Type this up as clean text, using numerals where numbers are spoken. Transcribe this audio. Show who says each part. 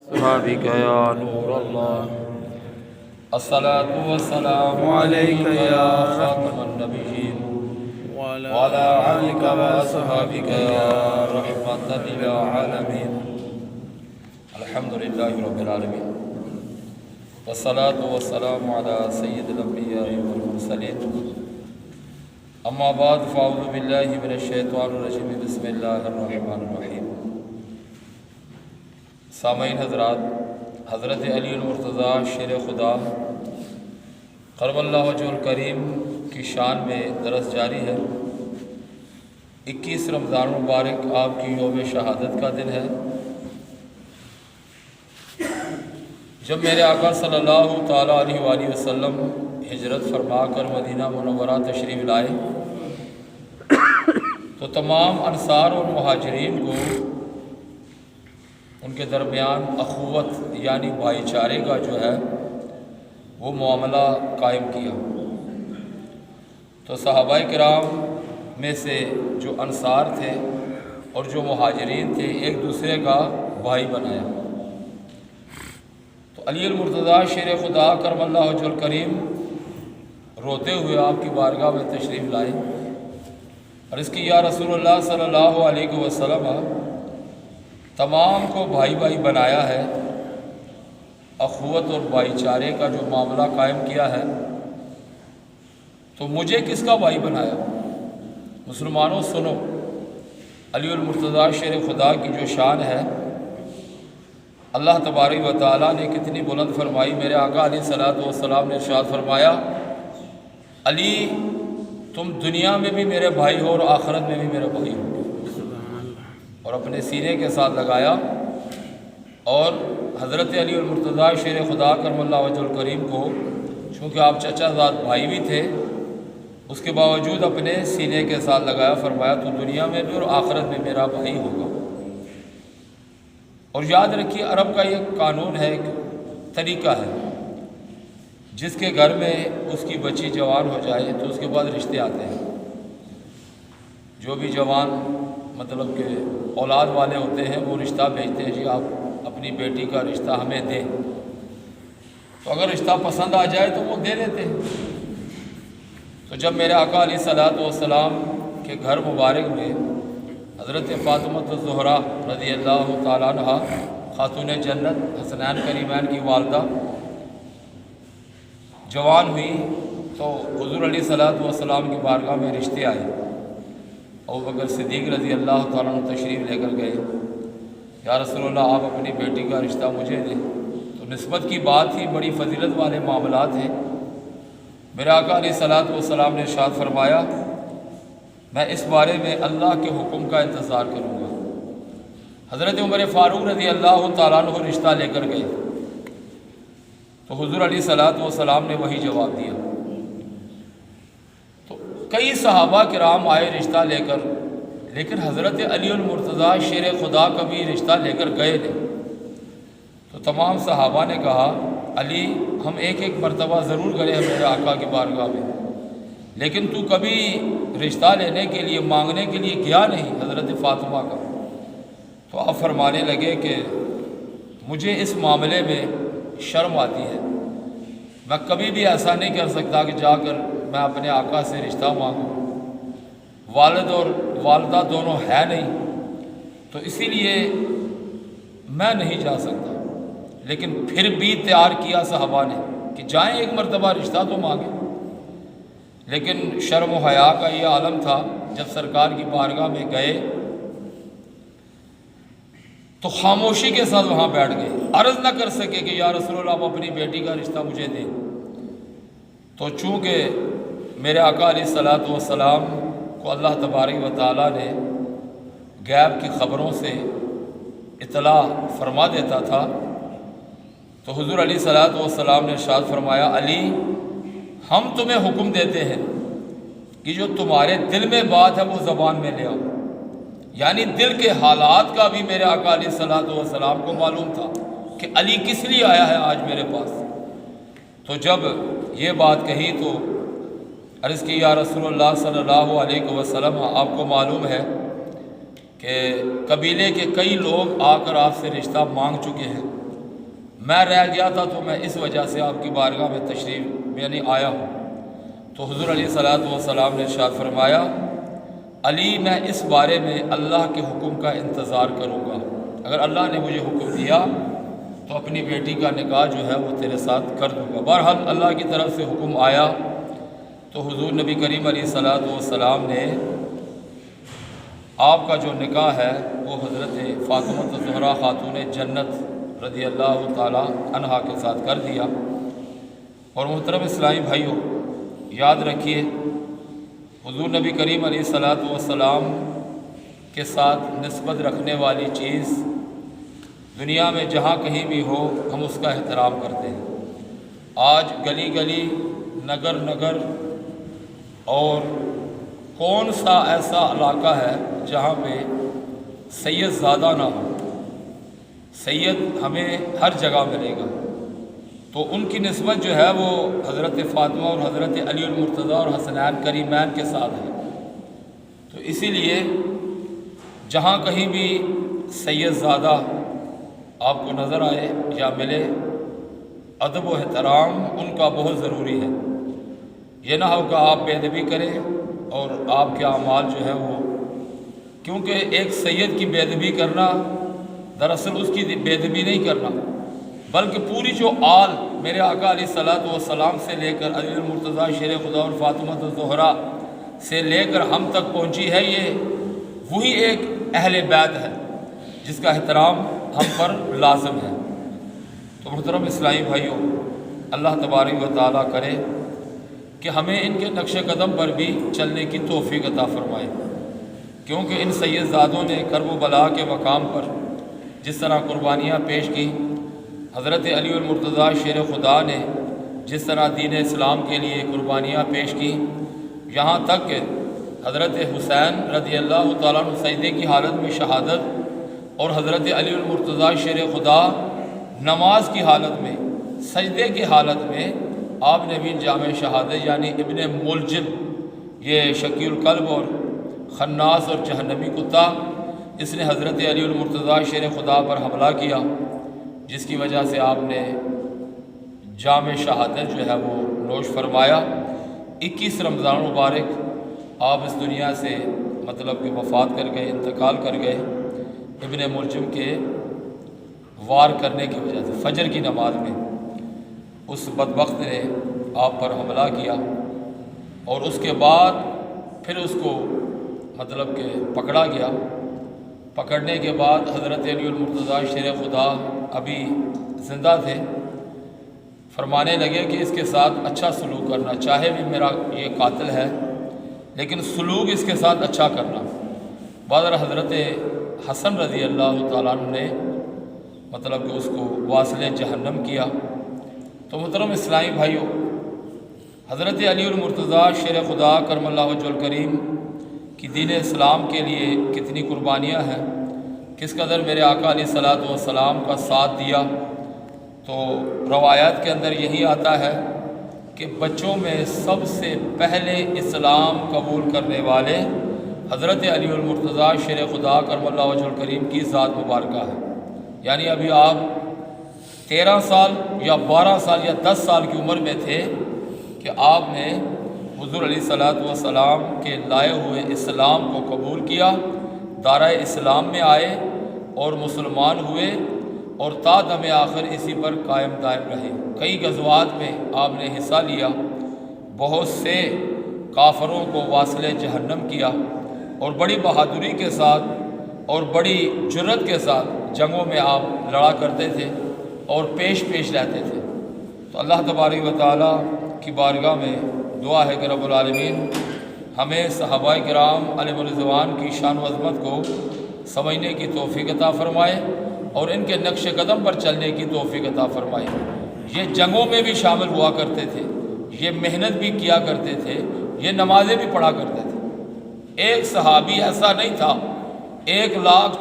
Speaker 1: أصحابك يا نور الله الصلاة والسلام عليك يا خاتم النبيين وعلى آلك وأصحابك يا رحمة للعالمين الحمد لله رب العالمين والصلاة والسلام على سيد الأنبياء والمرسلين أما بعد فأعوذ بالله من الشيطان الرجيم بسم الله الرحمن الرحيم سامعین حضرات، حضرت علی المرتضیٰ شیر خدا قرب اللہ وجہ الکریم کی شان میں درس جاری ہے۔ 21 رمضان مبارک آپ کی یوم شہادت کا دن ہے، جب میرے آقا صلی اللہ تعالیٰ علیہ وآلہ وسلم ہجرت فرما کر مدینہ منورہ تشریف لائے تو تمام انصار اور مہاجرین کو ان کے درمیان اخوت یعنی بھائی چارے کا جو ہے وہ معاملہ قائم کیا۔ تو صحابہ کرام میں سے جو انصار تھے اور جو مہاجرین تھے ایک دوسرے کا بھائی بنایا۔ تو علی المرتضیٰ شیر خدا کرم اللہ وجہ الکریم روتے ہوئے آپ کی بارگاہ میں تشریف لائے اور اس کی یا رسول اللہ صلی اللہ علیہ وسلم تمام کو بھائی بھائی بنایا ہے، اخوت اور بھائی چارے کا جو معاملہ قائم کیا ہے، تو مجھے کس کا بھائی بنایا؟ مسلمانوں سنو، علی المرتضیٰ شیر خدا کی جو شان ہے اللہ تبارک و تعالیٰ نے کتنی بلند فرمائی۔ میرے آقا علیہ الصلوۃ والسلام نے ارشاد فرمایا، علی تم دنیا میں بھی میرے بھائی ہو اور آخرت میں بھی میرے بھائی ہو، اور اپنے سینے کے ساتھ لگایا۔ اور حضرت علی المرتضیٰ شیر خدا کرم اللہ وجہ الکریم کو چونکہ آپ چچا زاد بھائی بھی تھے، اس کے باوجود اپنے سینے کے ساتھ لگایا، فرمایا تو دنیا میں بھی اور آخرت میں میرا بھائی ہوگا۔ اور یاد رکھیے عرب کا یہ قانون ہے، ایک طریقہ ہے، جس کے گھر میں اس کی بچی جوان ہو جائے تو اس کے بعد رشتے آتے ہیں۔ جو بھی جوان مطلب کہ اولاد والے ہوتے ہیں وہ رشتہ بھیجتے ہیں، جی آپ اپنی بیٹی کا رشتہ ہمیں دیں، تو اگر رشتہ پسند آ جائے تو وہ دے دیتے ہیں۔ تو جب میرے آقا علیہ الصلوۃ والسلام کے گھر مبارک میں حضرت فاطمہ الزہرا رضی اللہ تعالیٰ عنہ خاتون جنت حسنین کریمین کی والدہ جوان ہوئی تو حضور علیہ الصلوۃ والسلام کی بارگاہ میں رشتے آئے۔ ابوبکر صدیق رضی اللہ تعالیٰ عنہ تشریف لے کر گئے، یا رسول اللہ آپ اپنی بیٹی کا رشتہ مجھے دیں۔ تو نسبت کی بات ہی، بڑی فضیلت والے معاملات ہیں۔ میرے آقا علیہ الصلوۃ والسلام نے ارشاد فرمایا، میں اس بارے میں اللہ کے حکم کا انتظار کروں گا۔ حضرت عمر فاروق رضی اللہ تعالیٰ عنہ رشتہ لے کر گئے تو حضور علیہ الصلوۃ والسلام نے وہی جواب دیا۔ کئی صحابہ کرام آئے رشتہ لے کر، لیکن حضرت علی المرتضیٰ شیر خدا کبھی رشتہ لے کر گئے نہیں۔ تو تمام صحابہ نے کہا، علی ہم ایک ایک مرتبہ ضرور گئے ہیں میرے آقا کی بارگاہ میں، لیکن تو کبھی رشتہ لینے کے لیے، مانگنے کے لیے گیا نہیں حضرت فاطمہ کا۔ تو آپ فرمانے لگے کہ مجھے اس معاملے میں شرم آتی ہے، میں کبھی بھی ایسا نہیں کر سکتا کہ جا کر میں اپنے آقا سے رشتہ مانگوں، والد اور والدہ دونوں ہے نہیں، تو اسی لیے میں نہیں جا سکتا۔ لیکن پھر بھی تیار کیا صحابہ نے کہ جائیں ایک مرتبہ رشتہ تو مانگیں، لیکن شرم و حیا کا یہ عالم تھا۔ جب سرکار کی بارگاہ میں گئے تو خاموشی کے ساتھ وہاں بیٹھ گئے، عرض نہ کر سکے کہ یا رسول اللہ آپ اپنی بیٹی کا رشتہ مجھے دیں۔ تو چونکہ میرے آقا علیہ الصلوۃ والسلام کو اللہ تبارک و تعالیٰ نے غیب کی خبروں سے اطلاع فرما دیتا تھا، تو حضور علیہ الصلوۃ والسلام نے ارشاد فرمایا، علی ہم تمہیں حکم دیتے ہیں کہ جو تمہارے دل میں بات ہے وہ زبان میں لے آؤ۔ یعنی دل کے حالات کا بھی میرے آقا علیہ الصلوۃ والسلام کو معلوم تھا کہ علی کس لیے آیا ہے آج میرے پاس۔ تو جب یہ بات کہی تو عرض کی، یا رسول اللہ صلی اللہ علیہ وسلم آپ کو معلوم ہے کہ قبیلے کے کئی لوگ آ کر آپ سے رشتہ مانگ چکے ہیں، میں رہ گیا تھا تو میں اس وجہ سے آپ کی بارگاہ میں تشریف یعنی آیا ہوں۔ تو حضور علیہ الصلوۃ والسلام نے ارشاد فرمایا، علی میں اس بارے میں اللہ کے حکم کا انتظار کروں گا، اگر اللہ نے مجھے حکم دیا تو اپنی بیٹی کا نکاح جو ہے وہ تیرے ساتھ کر دوں گا۔ بہرحال اللہ کی طرف سے حکم آیا تو حضور نبی کریم علیہ الصلوۃ والسلام نے آپ کا جو نکاح ہے وہ حضرت فاطمہ الزہرا خاتون جنت رضی اللہ تعالی عنہا کے ساتھ کر دیا۔ اور محترم اسلامی بھائیوں، یاد رکھیے حضور نبی کریم علیہ الصلوۃ والسلام کے ساتھ نسبت رکھنے والی چیز دنیا میں جہاں کہیں بھی ہو ہم اس کا احترام کرتے ہیں۔ آج گلی گلی، نگر نگر اور کون سا ایسا علاقہ ہے جہاں پہ سید زادہ نہ ہو؟ سید ہمیں ہر جگہ ملے گا، تو ان کی نسبت جو ہے وہ حضرت فاطمہ اور حضرت علی المرتضیٰ اور حسنین کریمین کے ساتھ ہے۔ تو اسی لیے جہاں کہیں بھی سید زادہ آپ کو نظر آئے یا ملے، ادب و احترام ان کا بہت ضروری ہے۔ یہ نہ ہو کہ آپ بے ادبی کریں اور آپ کے اعمال جو ہے وہ، کیونکہ ایک سید کی بے ادبی کرنا دراصل اس کی بے ادبی نہیں کرنا، بلکہ پوری جو آل میرے آقا علیہ الصلوۃ والسلام سے لے کر علی المرتضیٰ شیر خدا اور فاطمہ الزہرا سے لے کر ہم تک پہنچی ہے، یہ وہی ایک اہل بیت ہے جس کا احترام ہم پر لازم ہے۔ تو محترم اسلامی بھائیوں، اللہ تبارک و تعالیٰ کرے کہ ہمیں ان کے نقش قدم پر بھی چلنے کی توفیق عطا فرمائے، کیونکہ ان سید زادوں نے کرب و بلا کے مقام پر جس طرح قربانیاں پیش کی، حضرت علی المرتضیٰ شیر خدا نے جس طرح دین اسلام کے لیے قربانیاں پیش کی، یہاں تک کہ حضرت حسین رضی اللہ تعالیٰ عنہ سجدے کی حالت میں شہادت، اور حضرت علی المرتضیٰ شیر خدا نماز کی حالت میں، سجدے کی حالت میں آپ نے بھی جامع شہادت یعنی ابن ملجم، یہ شقی القلب اور خناس اور جہنمی کتا، اس نے حضرت علی المرتضیٰ شیر خدا پر حملہ کیا، جس کی وجہ سے آپ نے جامع شہادت جو ہے وہ نوش فرمایا۔ 21 رمضان مبارک آپ اس دنیا سے مطلب کہ وفات کر گئے، انتقال کر گئے، ابن ملجم کے وار کرنے کی وجہ سے فجر کی نماز میں اس بدبخت نے آپ پر حملہ کیا، اور اس کے بعد پھر اس کو مطلب کہ پکڑا گیا۔ پکڑنے کے بعد حضرت علی المرتضیٰ شیر خدا ابھی زندہ تھے، فرمانے لگے کہ اس کے ساتھ اچھا سلوک کرنا، چاہے بھی میرا یہ قاتل ہے لیکن سلوک اس کے ساتھ اچھا کرنا۔ بعد حضرت حسن رضی اللہ تعالیٰ عنہ نے مطلب کہ اس کو واصل جہنم کیا۔ تو محترم اسلامی بھائیوں، حضرت علی المرتضیٰ شیر خدا کرم اللہ وجہ الکریم کی دین اسلام کے لیے کتنی قربانیاں ہیں، کس قدر میرے آقا علیہ الصلوۃ والسلام کا ساتھ دیا۔ تو روایات کے اندر یہی آتا ہے کہ بچوں میں سب سے پہلے اسلام قبول کرنے والے حضرت علی المرتضیٰ شیر خدا کرم اللہ وجہ الکریم کی ذات مبارکہ ہے۔ یعنی ابھی آپ 13 سال یا 12 سال یا 10 سال کی عمر میں تھے کہ آپ نے حضور علیہ الصلوۃ والسلام کے لائے ہوئے اسلام کو قبول کیا، دارہ اسلام میں آئے اور مسلمان ہوئے، اور تا دم آخر اسی پر قائم دائم رہے۔ کئی غزوات میں آپ نے حصہ لیا، بہت سے کافروں کو واصل جہنم کیا، اور بڑی بہادری کے ساتھ اور بڑی جرت کے ساتھ جنگوں میں آپ لڑا کرتے تھے اور پیش رہتے تھے۔ تو اللہ تبارک و تعالیٰ کی بارگاہ میں دعا ہے کہ رب العالمین ہمیں صحابہ کرام علیہ الرضوان کی شان و عظمت کو سمجھنے کی توفیق عطا فرمائے، اور ان کے نقش قدم پر چلنے کی توفیق عطا فرمائے۔ یہ جنگوں میں بھی شامل ہوا کرتے تھے، یہ محنت بھی کیا کرتے تھے، یہ نمازیں بھی پڑھا کرتے تھے۔ ایک صحابی ایسا نہیں تھا 1,04,000